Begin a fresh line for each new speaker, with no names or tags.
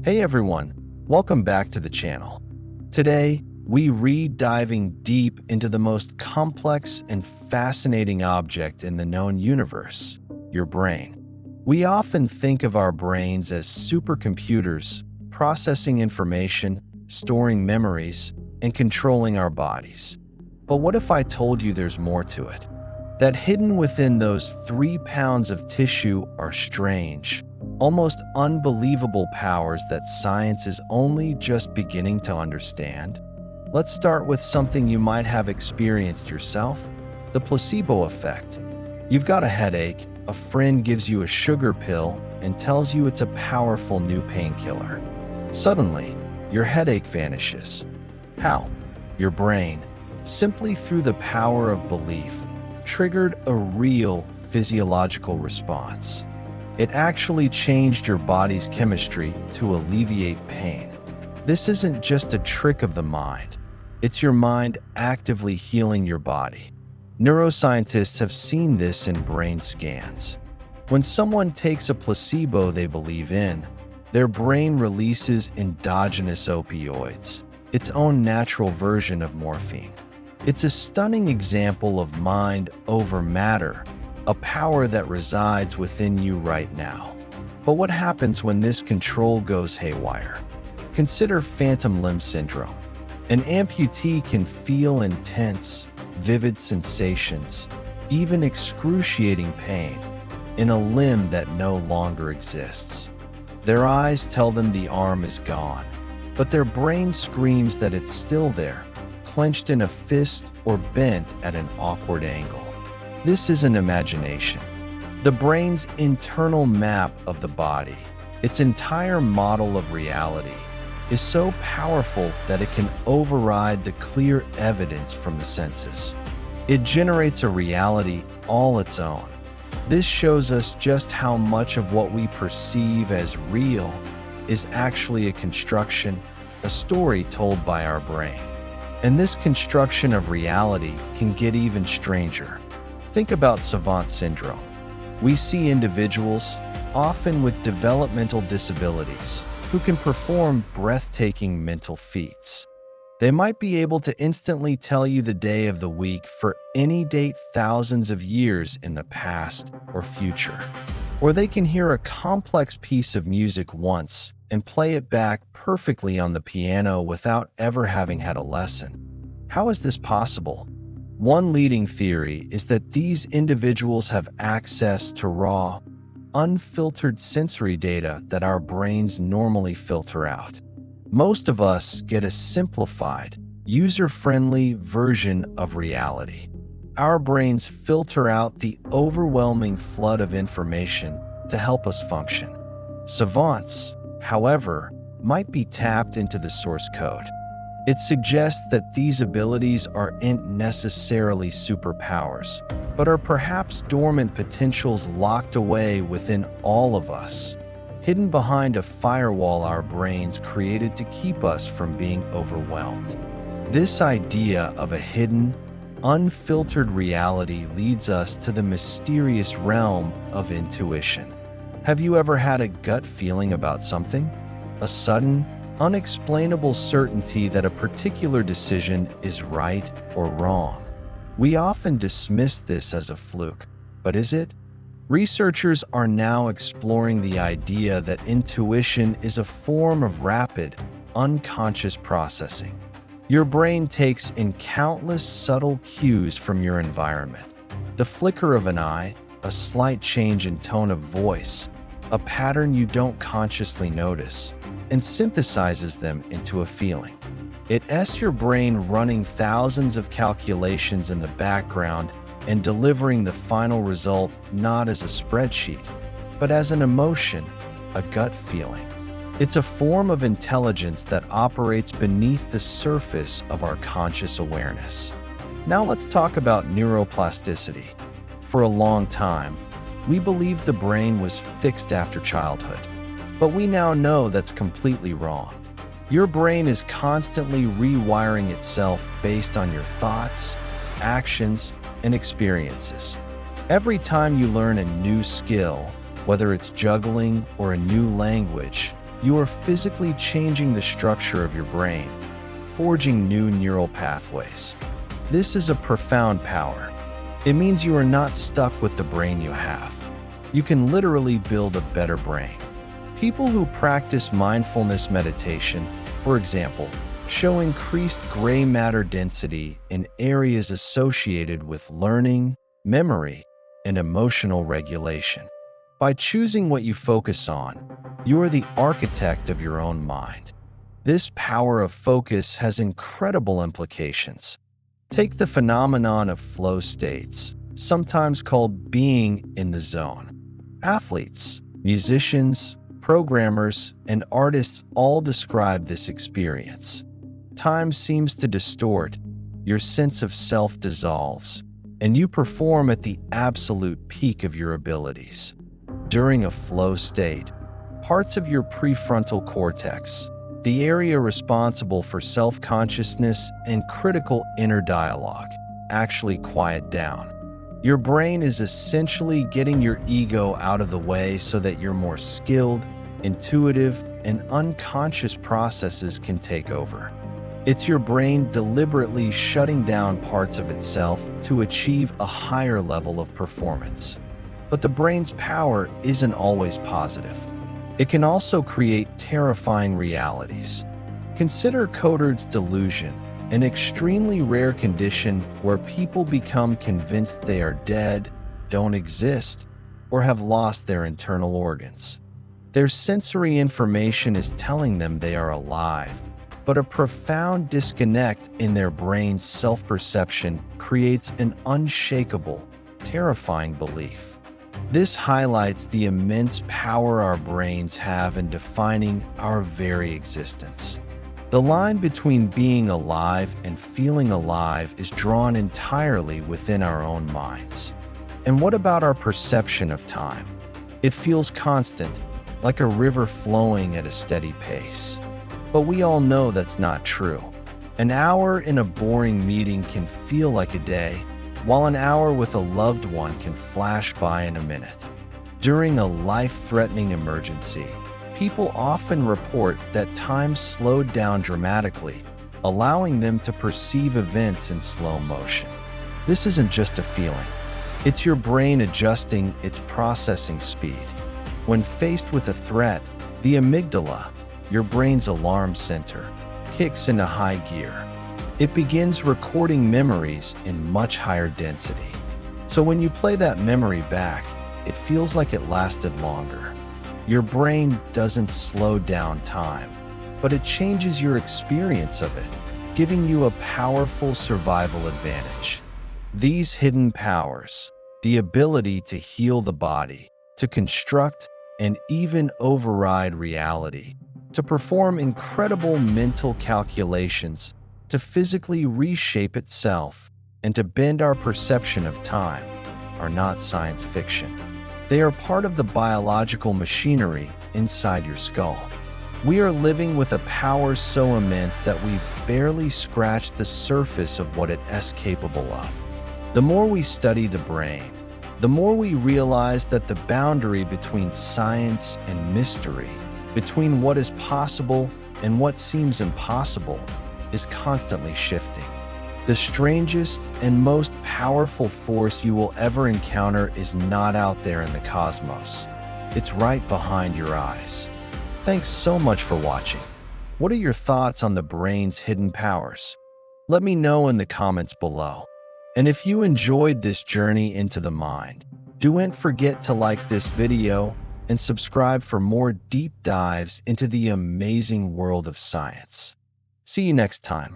Hey everyone, welcome back to the channel. Today, we diving deep into the most complex and fascinating object in the known universe, your brain. We often think of our brains as supercomputers, processing information, storing memories, and controlling our bodies. But what if I told you there's more to it? That hidden within those 3 pounds of tissue are strange, almost unbelievable powers that science is only just beginning to understand? Let's start with something you might have experienced yourself, the placebo effect. You've got a headache, a friend gives you a sugar pill and tells you it's a powerful new painkiller. Suddenly, your headache vanishes. How? Your brain, simply through the power of belief, triggered a real physiological response. It actually changed your body's chemistry to alleviate pain. This isn't just a trick of the mind. It's your mind actively healing your body. Neuroscientists have seen this in brain scans. When someone takes a placebo they believe in, their brain releases endogenous opioids, its own natural version of morphine. It's a stunning example of mind over matter, a power that resides within you right now. But what happens when this control goes haywire? Consider phantom limb syndrome. An amputee can feel intense, vivid sensations, even excruciating pain, in a limb that no longer exists. Their eyes tell them the arm is gone, but their brain screams that it's still there, clenched in a fist or bent at an awkward angle. This isn't imagination. The brain's internal map of the body, its entire model of reality, is so powerful that it can override the clear evidence from the senses. It generates a reality all its own. This shows us just how much of what we perceive as real is actually a construction, a story told by our brain. And this construction of reality can get even stranger. Think about savant syndrome. We see individuals, often with developmental disabilities, who can perform breathtaking mental feats. They might be able to instantly tell you the day of the week for any date thousands of years in the past or future. Or they can hear a complex piece of music once and play it back perfectly on the piano without ever having had a lesson. How is this possible? One leading theory is that these individuals have access to raw, unfiltered sensory data that our brains normally filter out. Most of us get a simplified, user-friendly version of reality. Our brains filter out the overwhelming flood of information to help us function. Savants, however, might be tapped into the source code. It suggests that these abilities aren't necessarily superpowers, but are perhaps dormant potentials locked away within all of us, hidden behind a firewall our brains created to keep us from being overwhelmed. This idea of a hidden, unfiltered reality leads us to the mysterious realm of intuition. Have you ever had a gut feeling about something? A sudden, unexplainable certainty that a particular decision is right or wrong. We often dismiss this as a fluke, but is it? Researchers are now exploring the idea that intuition is a form of rapid, unconscious processing. Your brain takes in countless subtle cues from your environment. The flicker of an eye, a slight change in tone of voice, a pattern you don't consciously notice, and synthesizes them into a feeling. It's your brain running thousands of calculations in the background and delivering the final result not as a spreadsheet, but as an emotion, a gut feeling. It's a form of intelligence that operates beneath the surface of our conscious awareness. Now let's talk about neuroplasticity. For a long time, we believed the brain was fixed after childhood. But we now know that's completely wrong. Your brain is constantly rewiring itself based on your thoughts, actions, and experiences. Every time you learn a new skill, whether it's juggling or a new language, You are physically changing the structure of your brain, forging new neural pathways. This is a profound power. It means you are not stuck with the brain you have. You can literally build a better brain. People who practice mindfulness meditation, for example, show increased gray matter density in areas associated with learning, memory, and emotional regulation. By choosing what you focus on, you are the architect of your own mind. This power of focus has incredible implications. Take the phenomenon of flow states, sometimes called being in the zone. Athletes, musicians, programmers, and artists all describe this experience. Time seems to distort, your sense of self dissolves, and you perform at the absolute peak of your abilities. During a flow state, parts of your prefrontal cortex, the area responsible for self-consciousness and critical inner dialogue, actually quiet down. Your brain is essentially getting your ego out of the way so that your more skilled, intuitive, and unconscious processes can take over. It's your brain deliberately shutting down parts of itself to achieve a higher level of performance. But the brain's power isn't always positive. It can also create terrifying realities. Consider Cotard's delusion, an extremely rare condition where people become convinced they are dead, don't exist, or have lost their internal organs. Their sensory information is telling them they are alive, but a profound disconnect in their brain's self-perception creates an unshakable, terrifying belief. This highlights the immense power our brains have in defining our very existence. The line between being alive and feeling alive is drawn entirely within our own minds. And what about our perception of time? It feels constant, like a river flowing at a steady pace. But we all know that's not true. An hour in a boring meeting can feel like a day, while an hour with a loved one can flash by in a minute. During a life-threatening emergency, people often report that time slowed down dramatically, allowing them to perceive events in slow motion. This isn't just a feeling. It's your brain adjusting its processing speed. When faced with a threat, the amygdala, your brain's alarm center, kicks into high gear. It begins recording memories in much higher density. So when you play that memory back, it feels like it lasted longer. Your brain doesn't slow down time, but it changes your experience of it, giving you a powerful survival advantage. These hidden powers, the ability to heal the body, to construct and even override reality, to perform incredible mental calculations, to physically reshape itself, and to bend our perception of time, are not science fiction. They are part of the biological machinery inside your skull. We are living with a power so immense that we've barely scratched the surface of what it is capable of. The more we study the brain, the more we realize that the boundary between science and mystery, between what is possible and what seems impossible, is constantly shifting. The strangest and most powerful force you will ever encounter is not out there in the cosmos. It's right behind your eyes. Thanks so much for watching. What are your thoughts on the brain's hidden powers? Let me know in the comments below. And if you enjoyed this journey into the mind, don't forget to like this video and subscribe for more deep dives into the amazing world of science. See you next time.